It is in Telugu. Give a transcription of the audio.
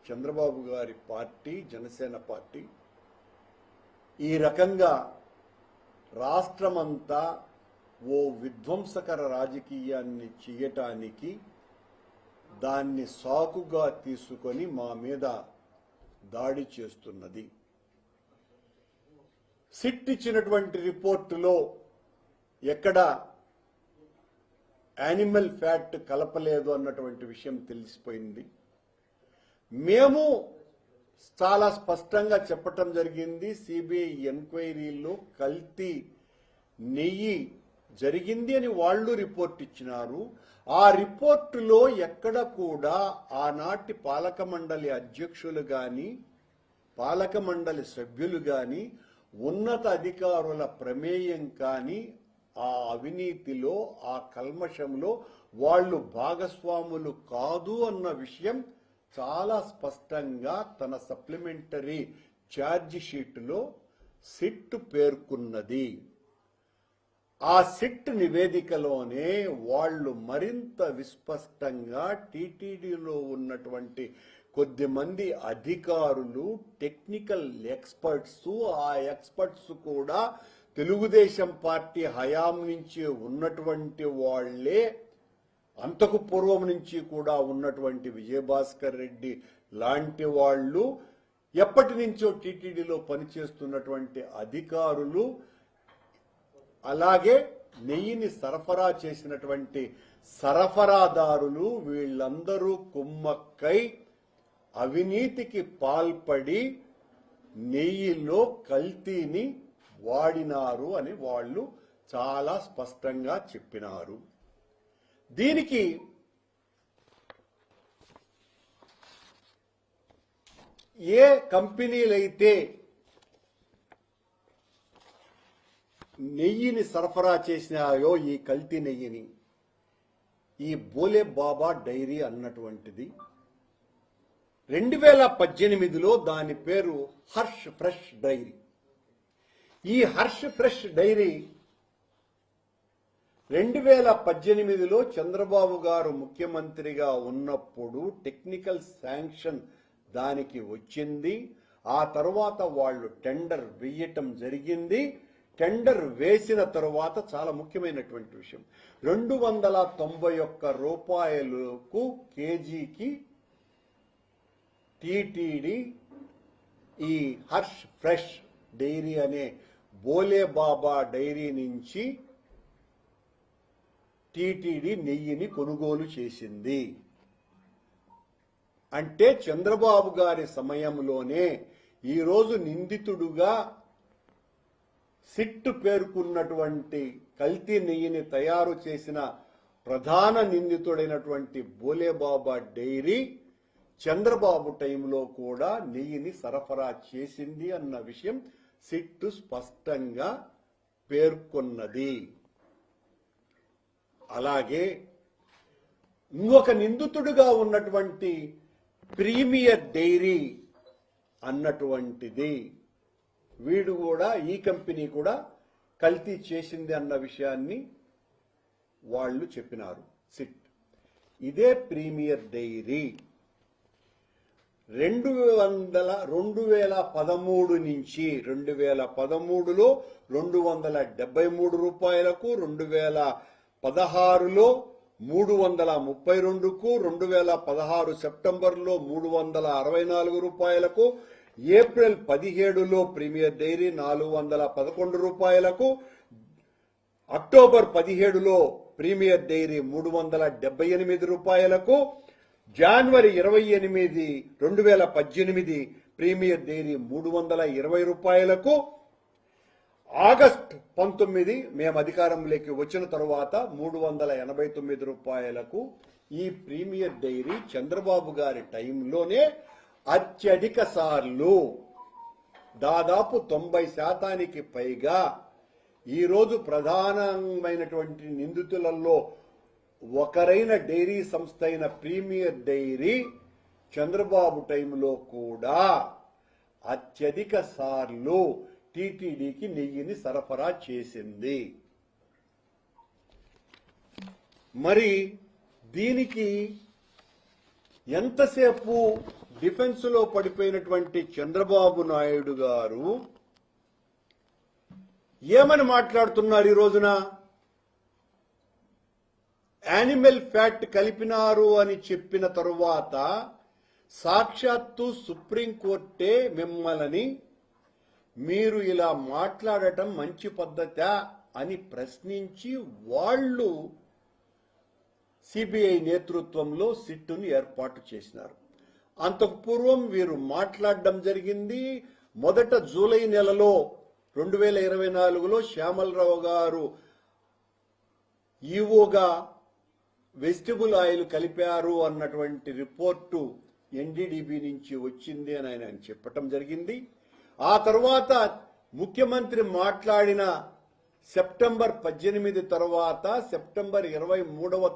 చంద్రబాబు గారి పార్టీ జనసేన పార్టీ ఈ రకంగా రాష్ట్రమంతా ఓ విధ్వంసకర రాజకీయాన్ని చేయటానికి దాన్ని సాకుగా తీసుకొని మా మీద దాడి చేస్తున్నది. సిట్ ఇచ్చినటువంటి రిపోర్టులో ఎక్కడ యానిమల్ ఫ్యాట్ కలపలేదు అన్నటువంటి విషయం తెలిసిపోయింది. మేము చాలా స్పష్టంగా చెప్పటం జరిగింది. సిబిఐ ఎంక్వైరీలో కల్తీ నెయ్యి జరిగింది అని వాళ్ళు రిపోర్ట్ ఇచ్చినారు. ఆ రిపోర్టులో ఎక్కడ కూడా ఆనాటి పాలక మండలి అధ్యక్షులు గాని పాలక మండలి సభ్యులు గాని ఉన్నత అధికారుల ప్రమేయం కానీ ఆ అవినీతిలో ఆ కల్మషంలో వాళ్ళు భాగస్వాములు కాదు అన్న విషయం చాలా స్పష్టంగా తన సప్లిమెంటరీ ఛార్జ్ షీట్లో సిట్ పేర్కొన్నది. ఆ సిట్ నివేదికలోనే వాళ్ళు మరింత విస్పష్టంగా టీటీడీలో ఉన్నటువంటి కొద్దిమంది అధికారులు టెక్నికల్ ఎక్స్పర్ట్స్, ఆ ఎక్స్పర్ట్స్ కూడా తెలుగుదేశం పార్టీ హయాం నుంచి ఉన్నటువంటి వాళ్లే, అంతకు పూర్వం నుంచి కూడా ఉన్నటువంటి విజయభాస్కర్ రెడ్డి లాంటి వాళ్ళు, ఎప్పటి నుంచో టీటీడీలో పనిచేస్తున్నటువంటి అధికారులు, అలాగే నెయ్యిని సరఫరా చేసినటువంటి సరఫరాదారులు వీళ్ళందరూ కుమ్మక్కై అవినీతికి పాల్పడి నెయ్యిలో కల్తీని వాడినారు అని వాళ్ళు చాలా స్పష్టంగా చెప్పినారు. దీనికి ఏ కంపెనీలైతే నెయ్యిని సరఫరా చేసినాయో, ఈ కల్తీ నెయ్యిని, ఈ బోలే బాబా డైరీ అన్నటువంటిది 2018లో దాని పేరు హర్ష్ ఫ్రెష్ డైరీ. ఈ హర్ష్ ఫ్రెష్ డైరీ 2018లో చంద్రబాబు గారు ముఖ్యమంత్రిగా ఉన్నప్పుడు టెక్నికల్ శాంక్షన్ దానికి వచ్చింది. ఆ తర్వాత వాళ్ళు టెండర్ వేయటం జరిగింది. టెండర్ వేసిన తరువాత చాలా ముఖ్యమైనటువంటి విషయం, 291 రూపాయలకు కేజీకి టీటీడీ ఈ హర్ష్ ఫ్రెష్ డైరీ అనే బోలే బాబా డైరీ నుంచి టీటీడీ నెయ్యిని కొనుగోలు చేసింది. అంటే చంద్రబాబు గారి సమయంలోనే ఈరోజు నిందితుడుగా సిట్ పేర్కొన్నటువంటి కల్తీ నెయ్యిని తయారు చేసిన ప్రధాన నిందితుడైనటువంటి బోలేబాబా డైరీ చంద్రబాబు టైంలో కూడా నెయ్యిని సరఫరా చేసింది అన్న విషయం సిట్ స్పష్టంగా పేర్కొన్నది. అలాగే ఇంకొక నిందితుడుగా ఉన్నటువంటి ప్రీమియర్ డైరీ అన్నటువంటిది, వీడు కూడా, ఈ కంపెనీ కూడా కల్తీ చేసింది అన్న విషయాన్ని వాళ్ళు చెప్పినారు సిట్. ఇదే ప్రీమియర్ డైరీ 2013 నుంచి 2013లో 273 రూపాయలకు, 2016లో 332కు, 2016 సెప్టెంబర్లో 364 రూపాయలకు, ఏప్రిల్ 17లో ప్రీమియర్ డైరీ 411 రూపాయలకు, అక్టోబర్ 17లో ప్రీమియర్ డైరీ 378 రూపాయలకు, జనవరి 28, 2018 ప్రీమియర్ డైరీ 320 రూపాయలకు, ఆగస్టు 19 మేము అధికారంలోకి వచ్చిన తరువాత 389 రూపాయలకు ఈ ప్రీమియర్ డైరీ చంద్రబాబు గారి టైంలోనే అత్యధిక సార్లు, దాదాపు 90% పైగా, ఈరోజు ప్రధానమైనటువంటి నిందితులలో ఒకరైన డైరీ సంస్థ అయిన ప్రీమియర్ డైరీ చంద్రబాబు టైంలో కూడా అత్యధిక సార్లు టీటీడీకి నెయ్యిని సరఫరా చేసింది. మరి దీనికి ఎంతసేపు డిఫెన్స్ లో పడిపోయినటువంటి చంద్రబాబు నాయుడు గారు ఏమని మాట్లాడుతున్నారు ఈ రోజున? యానిమల్ ఫ్యాట్ కలిపినారు అని చెప్పిన తరువాత సాక్షాత్తు సుప్రీంకోర్టే మిమ్మల్ని మీరు ఇలా మాట్లాడటం మంచి పద్ధతా అని ప్రశ్నించి వాళ్ళు సిబిఐ నేతృత్వంలో సిట్టును ఏర్పాటు చేసినారు. అంతకు పూర్వం వీరు మాట్లాడడం జరిగింది. మొదట జూలై నెలలో 2024లో శ్యామలరావు గారు ఈవోగా వెజిటబుల్ ఆయిల్ కలిపారు అన్నటువంటి రిపోర్టు ఎన్డీడీబీ నుంచి వచ్చింది అని ఆయన చెప్పటం జరిగింది. ఆ తర్వాత ముఖ్యమంత్రి మాట్లాడిన సెప్టెంబర్ 18 తర్వాత సెప్టెంబర్ 23వ